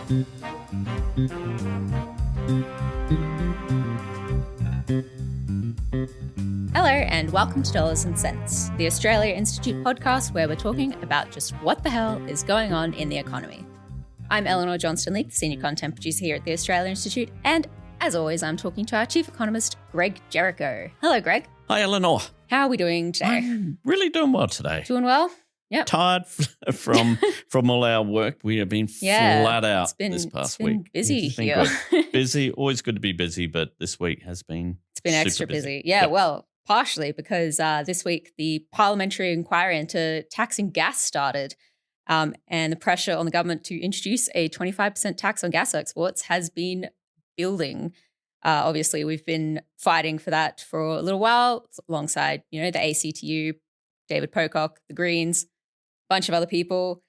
Hello and welcome to Dollars and Cents, the Australia Institute podcast where we're talking about just what the hell is going on in the economy. I'm Elinor Johnston-Leigh, the senior content producer here at the Australia Institute, and as always, I'm talking to our chief economist, Greg Jericho. Hello, Greg. Hi, Elinor. How are we doing today? I'm really doing well today. Doing well? Yep. Tired from all our work. We have been flat out this past week. Busy it's been here. Good. Busy, always good to be busy, but this week has been extra busy. Yeah, yep. Well, partially because this week the parliamentary inquiry into taxing gas started, and the pressure on the government to introduce a 25% tax on gas exports has been building. Obviously, we've been fighting for that for a little while alongside, the ACTU, David Pocock, the Greens, bunch of other people.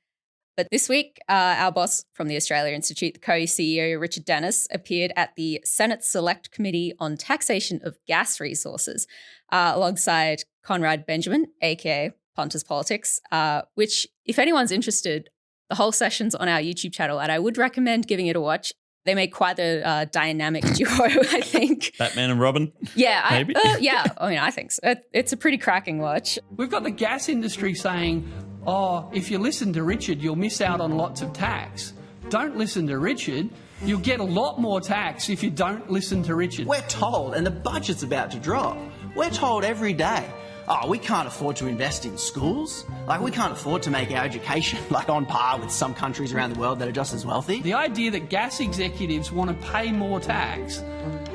But this week, our boss from the Australia Institute, the co-CEO Richard Dennis, appeared at the Senate Select Committee on Taxation of Gas Resources alongside Conrad Benjamin, aka Punters Politics, which, if anyone's interested, the whole session's on our YouTube channel, and I would recommend giving it a watch. They make quite a dynamic duo, I think. Batman and Robin? Yeah. Maybe? I think so. It's a pretty cracking watch. We've got the gas industry saying, if you listen to Richard, you'll miss out on lots of tax. Don't listen to Richard. You'll get a lot more tax if you don't listen to Richard. We're told, and the budget's about to drop, we're told every day, we can't afford to invest in schools. We can't afford to make our education on par with some countries around the world that are just as wealthy. The idea that gas executives want to pay more tax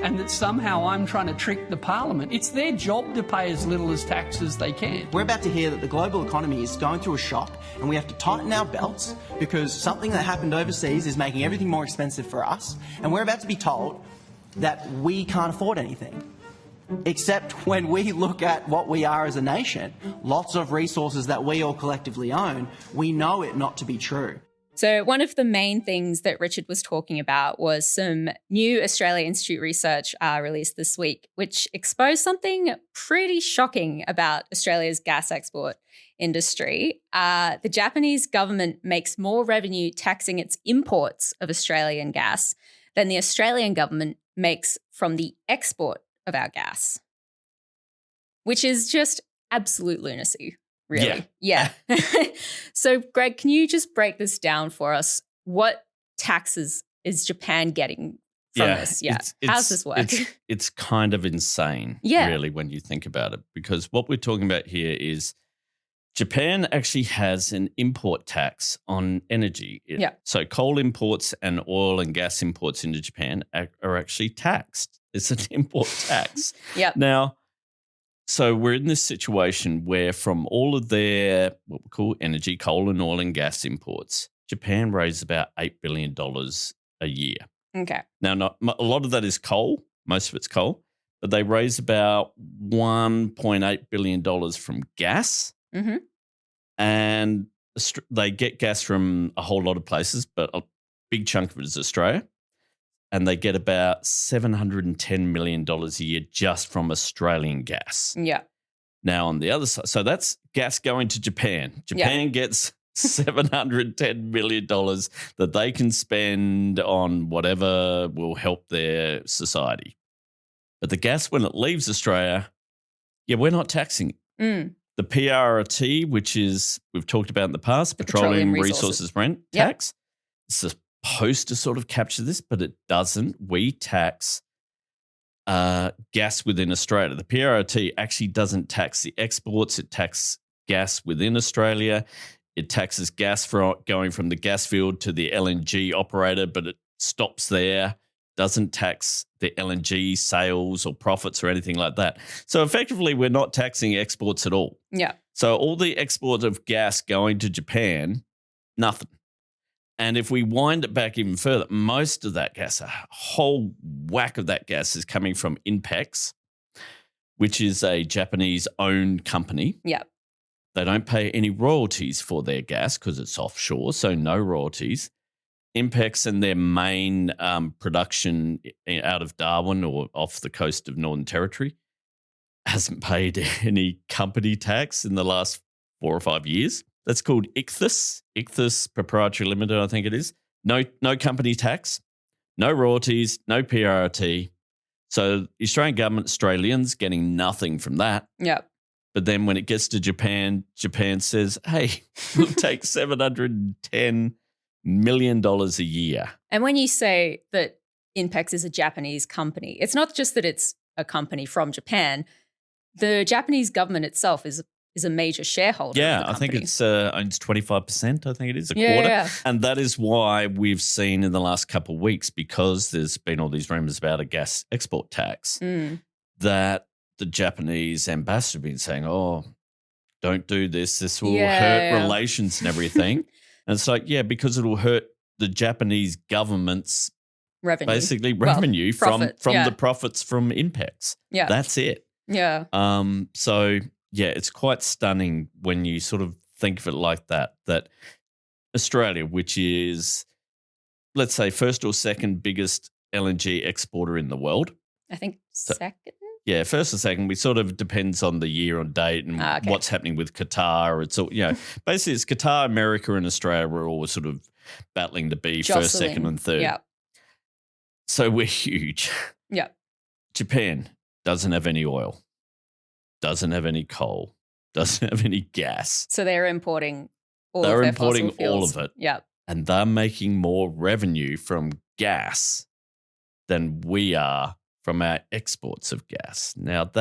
and that somehow I'm trying to trick the parliament, it's their job to pay as little as tax as they can. We're about to hear that the global economy is going through a shock and we have to tighten our belts because something that happened overseas is making everything more expensive for us, and we're about to be told that we can't afford anything. Except when we look at what we are as a nation, lots of resources that we all collectively own, we know it not to be true. So one of the main things that Richard was talking about was some new Australia Institute research released this week, which exposed something pretty shocking about Australia's gas export industry. The Japanese government makes more revenue taxing its imports of Australian gas than the Australian government makes from the export of our gas, which is just absolute lunacy, really. Yeah. So, Greg, can you just break this down for us? What taxes is Japan getting from this? Yeah. How does this work? It's kind of insane, really, when you think about it, because what we're talking about here is Japan actually has an import tax on energy. So coal imports and oil and gas imports into Japan are actually taxed. It's an import tax. Now, so we're in this situation where from all of their what we call energy, coal and oil and gas imports, Japan raises about $8 billion a year. Okay. Now, a lot of that is coal. Most of it's coal. But they raise about $1.8 billion from gas. Mm-hmm. And they get gas from a whole lot of places, but a big chunk of it is Australia. And they get about $710 million a year just from Australian gas. Yeah. Now, on the other side, so that's gas going to Japan. Japan gets $710 million that they can spend on whatever will help their society. But the gas, when it leaves Australia, we're not taxing it. Mm. The PRRT, which is, we've talked about in the past, Petroleum Resources Rent Tax, it's supposed to sort of capture this, but it doesn't. We tax gas within Australia. The PRRT actually doesn't tax the exports. It taxes gas within Australia. It taxes gas going from the gas field to the LNG operator, but it stops there. Doesn't tax the LNG sales or profits or anything like that. So effectively, we're not taxing exports at all. Yeah. So all the export of gas going to Japan, nothing. And if we wind it back even further, most of that gas, a whole whack of that gas is coming from INPEX, which is a Japanese-owned company. Yeah. They don't pay any royalties for their gas because it's offshore, so no royalties. INPEX and their main production out of Darwin or off the coast of Northern Territory hasn't paid any company tax in the last 4 or 5 years. That's called Ichthys Proprietary Limited, I think it is. no company tax, no royalties, no PRT. So the Australian government, Australians getting nothing from that. Yep. But then when it gets to Japan, Japan says, hey, we'll take $710 million a year. And when you say that Inpex is a Japanese company, it's not just that it's a company from Japan. The Japanese government itself is a major shareholder. Yeah, of the I think company. it's 25%. I think it is a quarter. Yeah. And that is why we've seen in the last couple of weeks, because there's been all these rumors about a gas export tax, that the Japanese ambassador have been saying, oh, don't do this. This will hurt relations and everything. And it's like, yeah, because it will hurt the Japanese government's revenue. Basically revenue from the profits from Inpex. Yeah. That's it. Yeah. So, yeah, it's quite stunning when you sort of think of it like that Australia, which is, let's say, first or second biggest LNG exporter in the world. I think second. Yeah, first or second. We sort of depends on the year on date and what's happening with Qatar. It's all, basically it's Qatar, America, and Australia. We're all sort of battling to be first, second, and third. Yeah. So we're huge. Yeah. Japan doesn't have any oil, doesn't have any coal, doesn't have any gas. So they're importing all of their fossil fuels. All of it. Yeah. And they're making more revenue from gas than we are from our exports of gas. Now,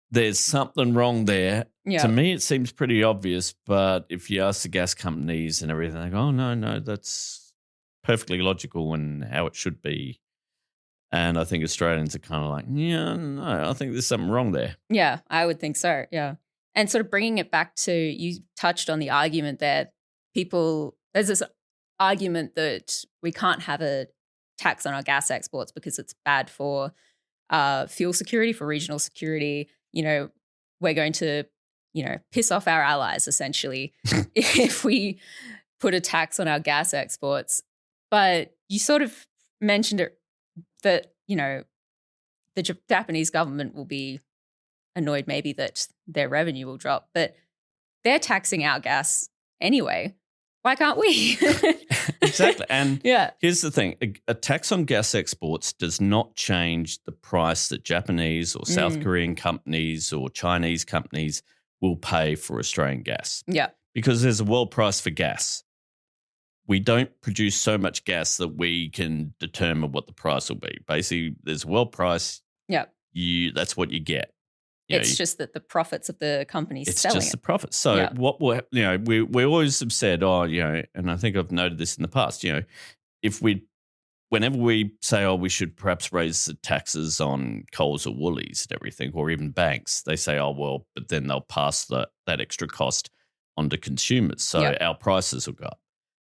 there's something wrong there. Yeah. To me, it seems pretty obvious, but if you ask the gas companies and everything, they go, oh, no, that's perfectly logical and how it should be. And I think Australians are kind of like, yeah, no, I think there's something wrong there. Yeah, I would think so, yeah. And sort of bringing it back to, you touched on the argument there, there's this argument that we can't have a tax on our gas exports because it's bad for fuel security, for regional security. We're going to, piss off our allies essentially if we put a tax on our gas exports. But you sort of mentioned it that, the Japanese government will be annoyed maybe that their revenue will drop, but they're taxing our gas anyway. Why can't we? Exactly. And here's the thing. A tax on gas exports does not change the price that Japanese or South Korean companies or Chinese companies will pay for Australian gas. Yeah. Because there's a world price for gas. We don't produce so much gas that we can determine what the price will be. Basically, there's a world price. Yeah. That's what you get. It's just that the profits of the company's selling It's just the profits. So what we always have said, and I think I've noted this in the past, whenever we say, we should perhaps raise the taxes on Coles or Woolies and everything, or even banks, they say, but then they'll pass that extra cost onto consumers. So our prices will go up.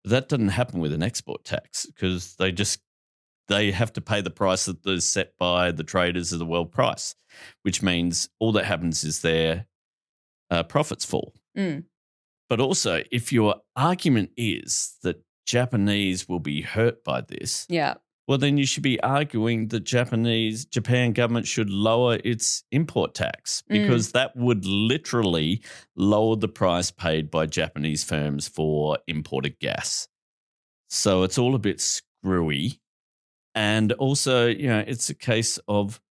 But that doesn't happen with an export tax because they have to pay the price that is set by the traders of the world price, which means all that happens is their profits fall. But also, if your argument is that Japanese will be hurt by this, well, then you should be arguing that Japan government should lower its import tax because that would literally lower the price paid by Japanese firms for imported gas. So it's all a bit screwy. And also, it's a case of,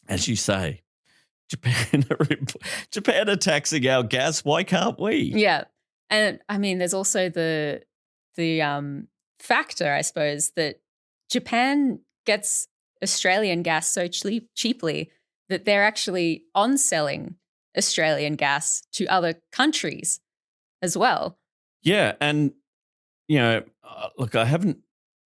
as you say, Japan are taxing our gas. Why can't we? Yeah. And I mean, there's also the factor, I suppose, that Japan gets Australian gas so cheaply that they're actually on-selling Australian gas to other countries as well. Yeah. And, look, I haven't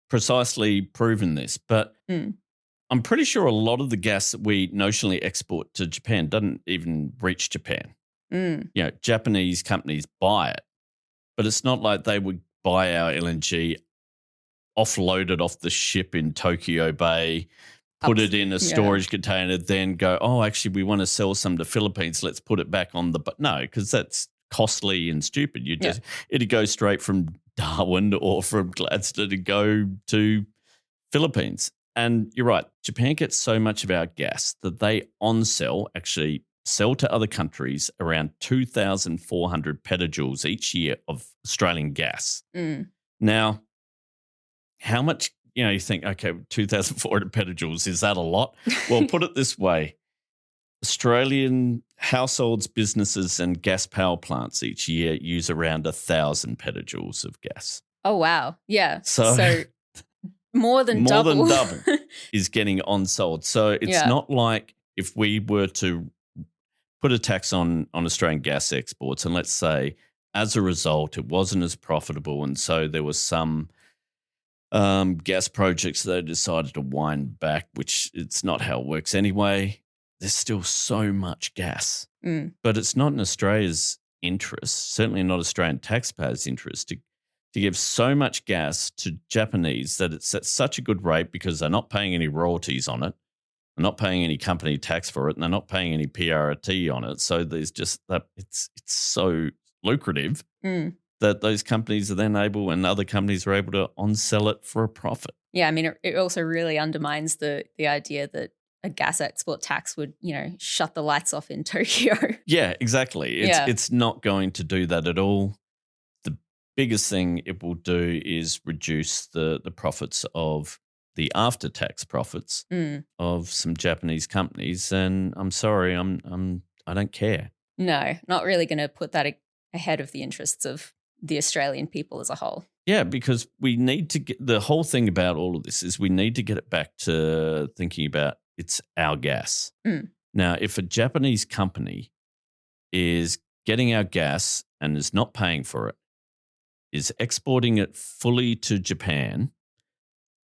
precisely proven this, but I'm pretty sure a lot of the gas that we notionally export to Japan doesn't even reach Japan. Japanese companies buy it, but it's not like they would buy our LNG, offload it off the ship in Tokyo Bay, put it in a storage container, then go, actually, we want to sell some to Philippines. Let's put it back on no, because that's costly and stupid. It'd go straight from Darwin or from Gladstone to go to Philippines. And you're right, Japan gets so much of our gas that they actually sell to other countries around 2,400 petajoules each year of Australian gas. Now, how much, you think, okay, 2,400 petajoules, is that a lot? Well, put it this way. Australian households, businesses and gas power plants each year use around 1,000 petajoules of gas. Oh, wow. Yeah. So more than double is getting on-sold. So it's not like if we were to put a tax on Australian gas exports and let's say as a result it wasn't as profitable and so there was some gas projects that decided to wind back, which it's not how it works anyway. There's still so much gas. But it's not in Australia's interest, certainly not Australian taxpayers' interest, to give so much gas to Japanese that it's at such a good rate because they're not paying any royalties on it, they're not paying any company tax for it, and they're not paying any PRT on it. So there's just that it's so lucrative that those companies are then able and other companies are able to on-sell it for a profit. Yeah, I mean, it also really undermines the idea that a gas export tax would, shut the lights off in Tokyo. Yeah, exactly. It's not going to do that at all. The biggest thing it will do is reduce the profits of the after-tax profits of some Japanese companies. And I'm sorry, I don't care. No, not really going to put that ahead of the interests of the Australian people as a whole. Yeah, because we need to get the whole thing about all of this is we need to get it back to thinking about it's our gas. Now, if a Japanese company is getting our gas and is not paying for it, is exporting it fully to Japan,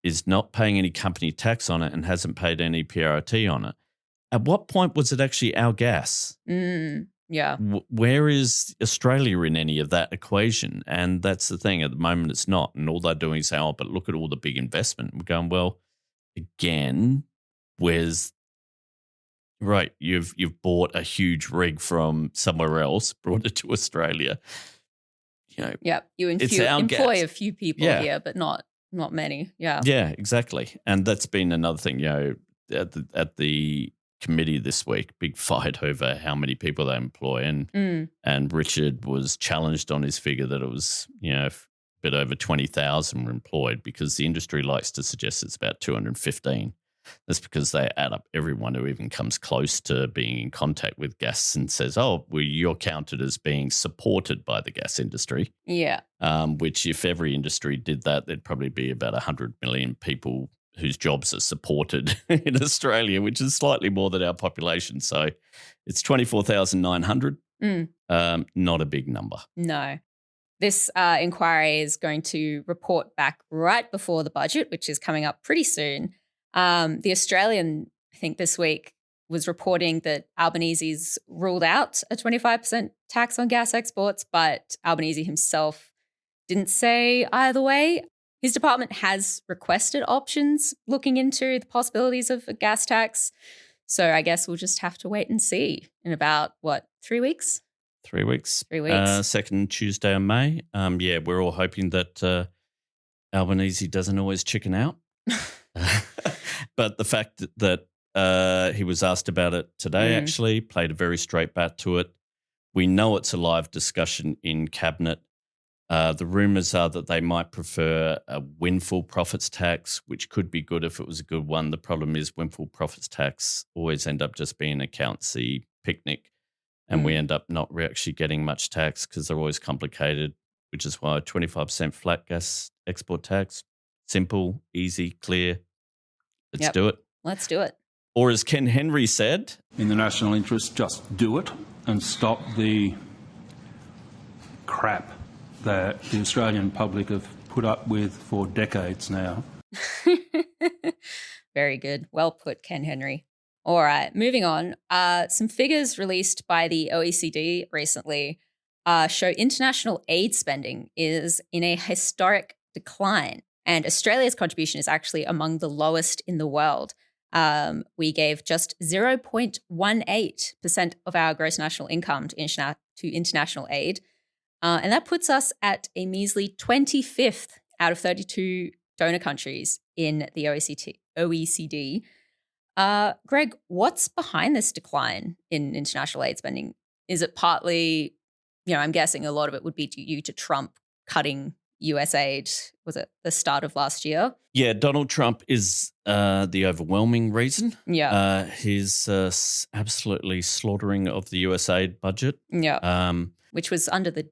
is not paying any company tax on it and hasn't paid any PRT on it, at what point was it actually our gas? Yeah. Where is Australia in any of that equation? And that's the thing. At the moment, it's not. And all they're doing is saying, but look at all the big investment. We're going, well, again, where's right? You've bought a huge rig from somewhere else, brought it to Australia. You employ a few people here, but not many. Yeah. Yeah, exactly. And that's been another thing, at the committee this week, big fight over how many people they employ. And Richard was challenged on his figure that it was, a bit over 20,000 were employed because the industry likes to suggest it's about 215. That's because they add up everyone who even comes close to being in contact with gas and says, well, you're counted as being supported by the gas industry. Yeah. Which if every industry did that, there'd probably be about 100 million people whose jobs are supported in Australia, which is slightly more than our population. So it's 24,900. Not a big number. No. This inquiry is going to report back right before the budget, which is coming up pretty soon. The Australian, I think this week, was reporting that Albanese's ruled out a 25% tax on gas exports, but Albanese himself didn't say either way. His department has requested options looking into the possibilities of a gas tax. So I guess we'll just have to wait and see in about, 3 weeks? 3 weeks. 3 weeks. Second Tuesday of May. We're all hoping that Albanese doesn't always chicken out. But the fact that he was asked about it today actually played a very straight bat to it. We know it's a live discussion in Cabinet. The rumours are that they might prefer a windfall profits tax, which could be good if it was a good one. The problem is windfall profits tax always end up just being an accountancy picnic, and we end up not actually getting much tax because they're always complicated, which is why 25% flat gas export tax, simple, easy, clear. Let's do it. Let's do it. Or as Ken Henry said, in the national interest, just do it and stop the crap that the Australian public have put up with for decades now. Very good. Well put, Ken Henry. All right, moving on. Some figures released by the OECD recently show international aid spending is in a historic decline. And Australia's contribution is actually among the lowest in the world. We gave just 0.18% of our gross national income to international aid. And that puts us at a measly 25th out of 32 donor countries in the OECD. Greg, what's behind this decline in international aid spending? Is it partly, I'm guessing a lot of it would be due to Trump cutting US aid, was it the start of last year? Yeah, Donald Trump is the overwhelming reason. Yeah. His absolutely slaughtering of the US aid budget. Yeah. Which was under the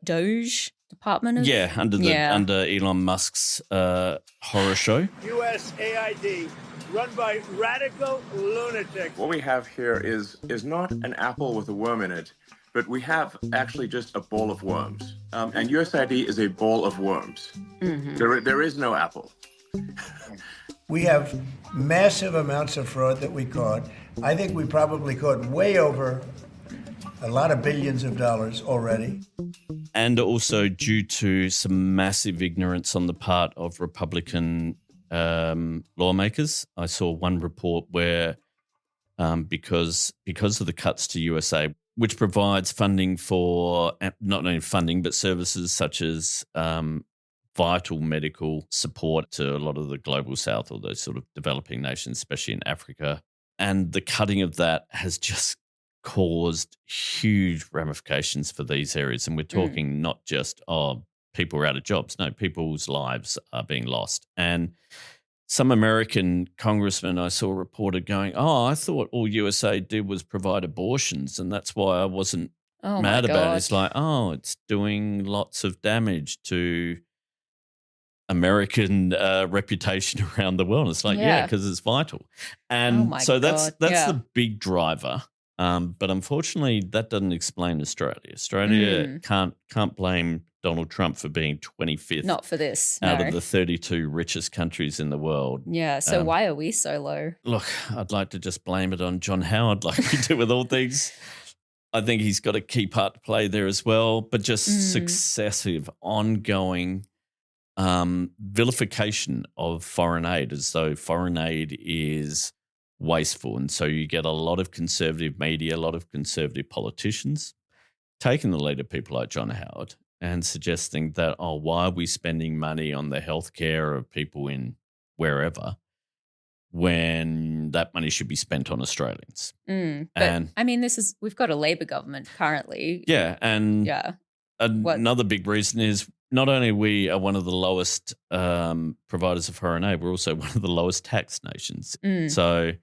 Doge Department of... Yeah, under Elon Musk's horror show. USAID, run by radical lunatics. What we have here is not an apple with a worm in it, but we have actually just a ball of worms. And USAID is a ball of worms. Mm-hmm. There is no apple. We have massive amounts of fraud that we caught. I think we probably caught way over a lot of billions of dollars already. And also due to some massive ignorance on the part of Republican lawmakers. I saw one report where because of the cuts to USA, which provides funding for not only funding but services such as vital medical support to a lot of the global south or those sort of developing nations, especially in Africa. And the cutting of that has just caused huge ramifications for these areas. And we're talking not just, people are out of jobs. No, people's lives are being lost. And some American congressman I saw reported going, I thought all USA did was provide abortions, and that's why I wasn't mad about it. It's like, it's doing lots of damage to American reputation around the world. It's like, because it's vital. And that's the big driver. But unfortunately, that doesn't explain Australia. Australia can't blame Donald Trump for being 25th. Not for this. Out of the 32 richest countries in the world. Yeah. So why are we so low? Look, I'd like to just blame it on John Howard, like we do with all things. I think he's got a key part to play there as well. But just successive, ongoing vilification of foreign aid, as though foreign aid is wasteful. And so you get a lot of conservative media, a lot of conservative politicians taking the lead of people like John Howard and suggesting that, why are we spending money on the healthcare of people in wherever when that money should be spent on Australians? But I mean, we've got a Labor government currently. Yeah. And another big reason is not only we are one of the lowest providers of foreign aid, we're also one of the lowest tax nations. So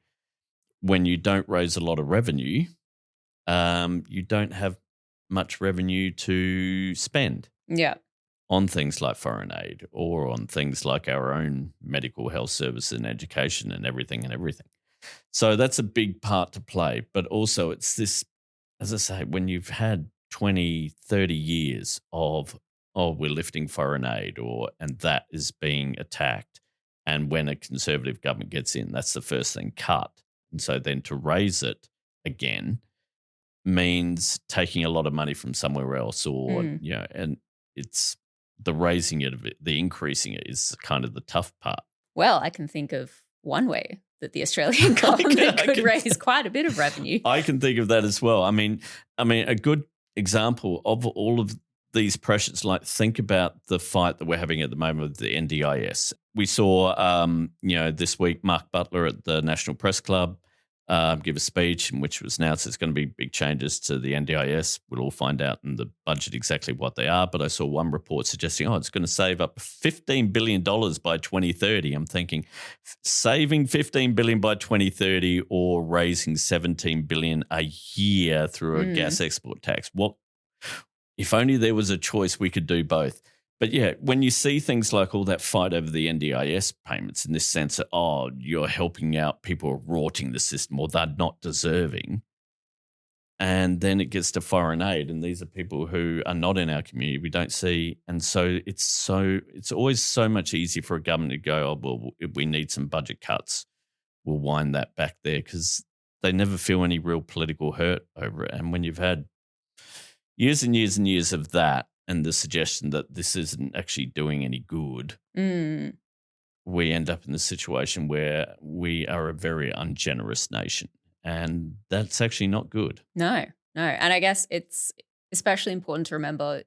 when you don't raise a lot of revenue, you don't have much revenue to spend on things like foreign aid or on things like our own medical health service and education and everything. So that's a big part to play. But also it's this, as I say, when you've had 20, 30 years of, we're lifting foreign aid and that is being attacked. And when a conservative government gets in, that's the first thing cut. And so then to raise it again means taking a lot of money from somewhere else and it's the raising it, the increasing it is kind of the tough part. Well, I can think of one way that the Australian government could raise quite a bit of revenue. I can think of that as well. I mean, a good example of all of these pressures, like think about the fight that we're having at the moment with the NDIS. We saw, this week, Mark Butler at the National Press Club give a speech in which it was announced there's going to be big changes to the NDIS. We'll all find out in the budget exactly what they are. But I saw one report suggesting, it's going to save up $15 billion by 2030. I'm thinking saving $15 billion by 2030 or raising $17 billion a year through a gas export tax. If only there was a choice, we could do both. But yeah, when you see things like all that fight over the NDIS payments in this sense that, you're helping out people who are rorting the system or they're not deserving, and then it gets to foreign aid and these are people who are not in our community, we don't see. And so it's always so much easier for a government to go, if we need some budget cuts, we'll wind that back there because they never feel any real political hurt over it. And when you've had years and years and years of that, and the suggestion that this isn't actually doing any good, we end up in the situation where we are a very ungenerous nation. And that's actually not good. No. And I guess it's especially important to remember,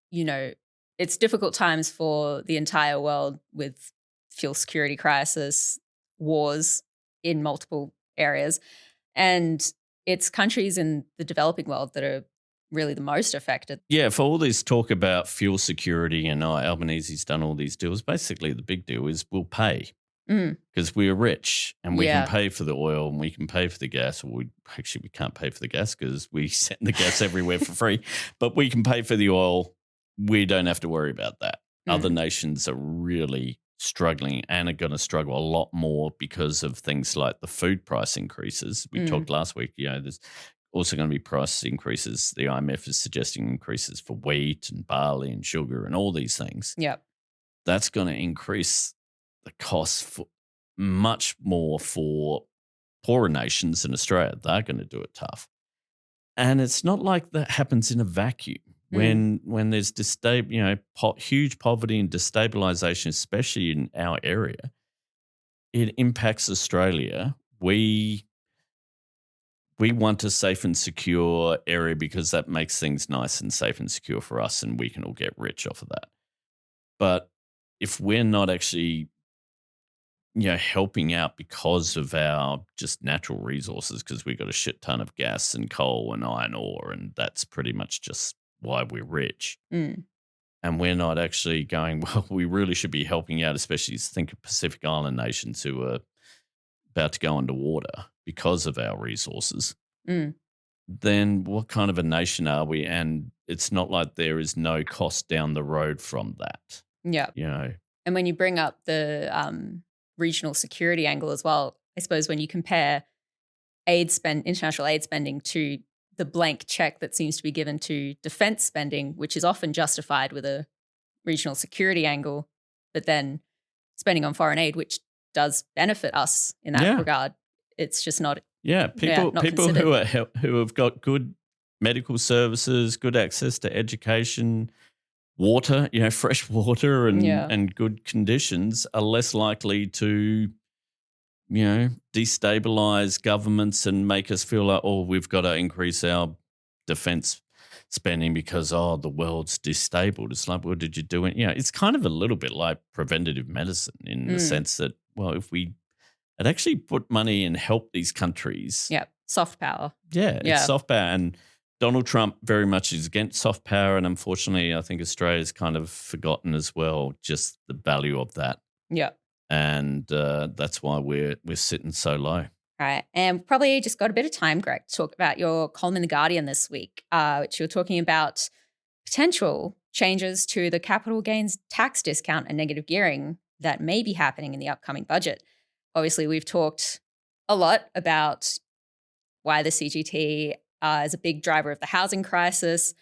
it's difficult times for the entire world with fuel security crisis, wars in multiple areas. And it's countries in the developing world that are really the most affected. Yeah, for all this talk about fuel security and Albanese's done all these deals, basically the big deal is we'll pay because we're rich and we can pay for the oil and we can pay for the gas. Or we can't pay for the gas because we send the gas everywhere for free, but we can pay for the oil. We don't have to worry about that. Other nations are really struggling and are going to struggle a lot more because of things like the food price increases. We talked last week, there's also going to be price increases. The IMF is suggesting increases for wheat and barley and sugar and all these things. Yep. That's going to increase the costs for much more for poorer nations in Australia. They're going to do it tough. And it's not like that happens in a vacuum. When there's huge poverty and destabilization, especially in our area, it impacts Australia. We want a safe and secure area because that makes things nice and safe and secure for us, and we can all get rich off of that. But if we're not actually, helping out because of our just natural resources, because we've got a shit ton of gas and coal and iron ore, and that's pretty much just why we're rich. And we're not actually going, well, we really should be helping out, especially think of Pacific Island nations who are about to go underwater because of our resources. Then what kind of a nation are we? And it's not like there is no cost down the road from that. Yeah. And when you bring up the regional security angle as well, I suppose when you compare international aid spending to the blank check that seems to be given to defense spending, which is often justified with a regional security angle, but then spending on foreign aid, which does benefit us in that regard, it's just not. Yeah, people who have got good medical services, good access to education, water, fresh water and good conditions are less likely to destabilize governments and make us feel like, we've got to increase our defense spending because, the world's destabilized. It's like, well, did you do it? It's kind of a little bit like preventative medicine in the sense that, well, if we had actually put money and help these countries. Yeah, soft power. Yeah, it's soft power. And Donald Trump very much is against soft power. And unfortunately, I think Australia's kind of forgotten as well just the value of that. Yeah. And that's why we're sitting so low. Right. And probably just got a bit of time, Greg, to talk about your column in The Guardian this week, which you're talking about potential changes to the capital gains tax discount and negative gearing that may be happening in the upcoming budget. Obviously, we've talked a lot about why the CGT is a big driver of the housing crisis.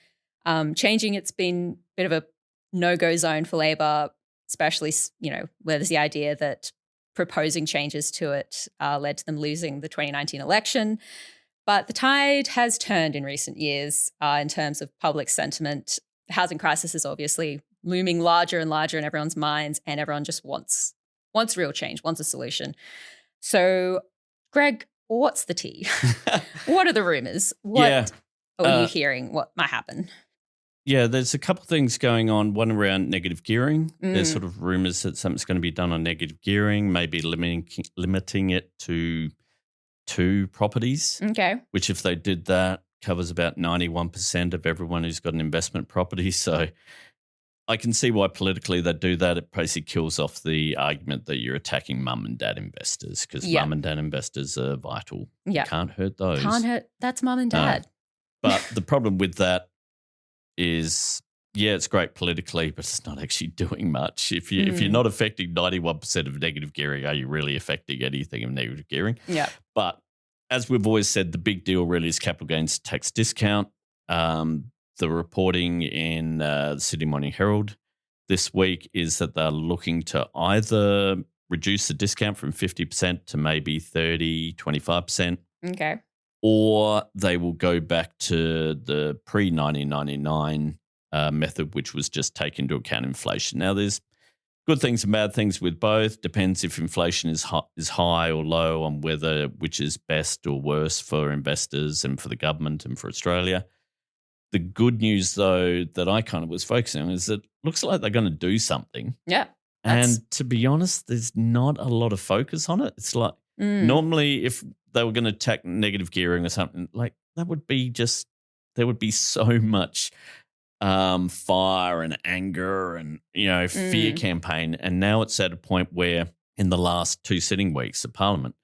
Changing it's been a bit of a no-go zone for Labor, especially, where there's the idea that proposing changes to it led to them losing the 2019 election. But the tide has turned in recent years in terms of public sentiment. The housing crisis is obviously looming larger and larger in everyone's minds, and everyone just wants real change, wants a solution. So, Greg, what's the tea? What are the rumors? What are you hearing? What might happen? Yeah, there's a couple of things going on. One around negative gearing. There's sort of rumors that something's going to be done on negative gearing, maybe limiting it to 2 properties. Okay. Which, if they did that, covers about 91% of everyone who's got an investment property. So I can see why politically they do that. It basically kills off the argument that you're attacking mum and dad investors, because mum and dad investors are vital. Yeah. You can't hurt those. Can't hurt. That's mum and dad. But the problem with that is, it's great politically, but it's not actually doing much. If you're not affecting 91% of negative gearing, are you really affecting anything of negative gearing? Yeah. But as we've always said, the big deal really is capital gains tax discount. The reporting in the Sydney Morning Herald this week is that they're looking to either reduce the discount from 50% to maybe 30, 25%. Okay. Or they will go back to the pre-1999 method, which was just take into account inflation. Now, there's good things and bad things with both. Depends if inflation is high or low on which is best or worse for investors and for the government and for Australia. The good news, though, that I kind of was focusing on is that it looks like they're going to do something. Yeah. And to be honest, there's not a lot of focus on it. It's like normally if they were going to attack negative gearing or something, like that would be just there would be so much fire and anger and, fear campaign. And now it's at a point where in the last 2 sitting weeks of Parliament,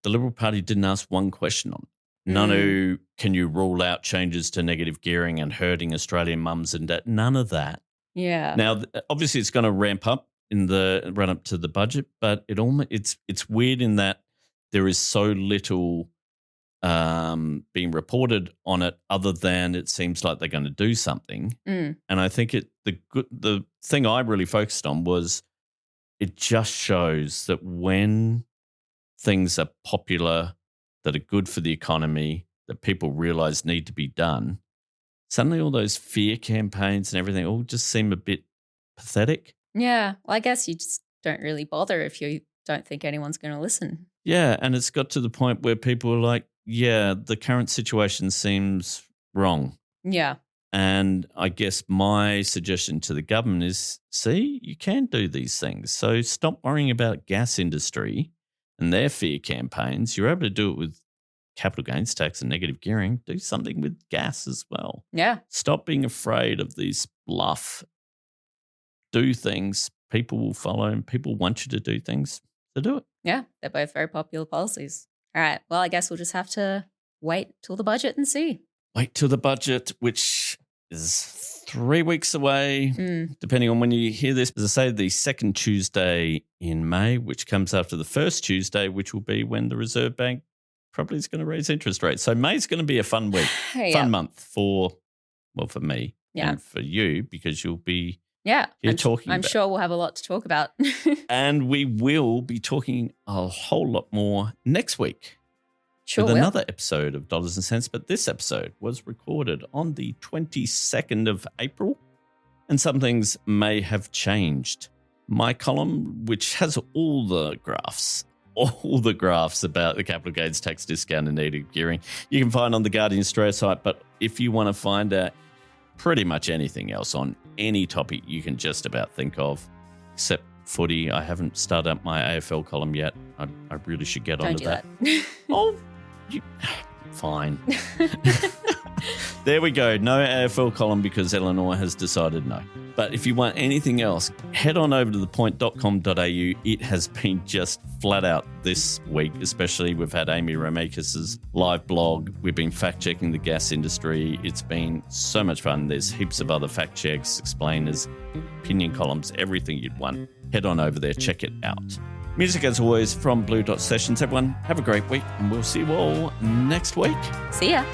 the Liberal Party didn't ask one question on it. None of, can you rule out changes to negative gearing and hurting Australian mums and dad? None of that. Yeah. Now, obviously, it's going to ramp up in the run up to the budget, but it's weird in that there is so little being reported on it, other than it seems like they're going to do something. And I think the thing I really focused on was it just shows that when things are popular, that are good for the economy, that people realise need to be done, suddenly all those fear campaigns and everything all just seem a bit pathetic. Yeah. Well, I guess you just don't really bother if you don't think anyone's going to listen. Yeah, and it's got to the point where people are like, yeah, the current situation seems wrong. Yeah. And I guess my suggestion to the government is, see, you can do these things. So stop worrying about gas industry and their fear campaigns. You're able to do it with capital gains tax and negative gearing. Do something with gas as well. Yeah. Stop being afraid of these bluff. Do things. People will follow and people want you to do things. So do it. Yeah, they're both very popular policies. All right. Well, I guess we'll just have to wait till the budget and see. Wait till the budget, which is 3 weeks away, depending on when you hear this. As I say, the second Tuesday in May, which comes after the first Tuesday, which will be when the Reserve Bank probably is going to raise interest rates. So May's going to be a fun week, fun month for me and for you, because you'll be I'm sure we'll have a lot to talk about. And we will be talking a whole lot more next week. Sure with will. another episode of Dollars and Cents. But this episode was recorded on the 22nd of April, and some things may have changed. My column, which has all the graphs about the capital gains tax discount and negative gearing, you can find on the Guardian Australia site. But if you want to find out pretty much anything else on any topic you can just about think of, except footy, I haven't started up my AFL column yet. I really should get onto that. Fine. There we go. No AFL column because Elinor has decided no. But if you want anything else, head on over to thepoint.com.au. It has been just flat out this week, especially we've had Amy Romakis' live blog. We've been fact-checking the gas industry. It's been so much fun. There's heaps of other fact checks, explainers, opinion columns, everything you'd want. Head on over there, check it out. Music, as always, from Blue Dot Sessions. Everyone, have a great week, and we'll see you all next week. See ya.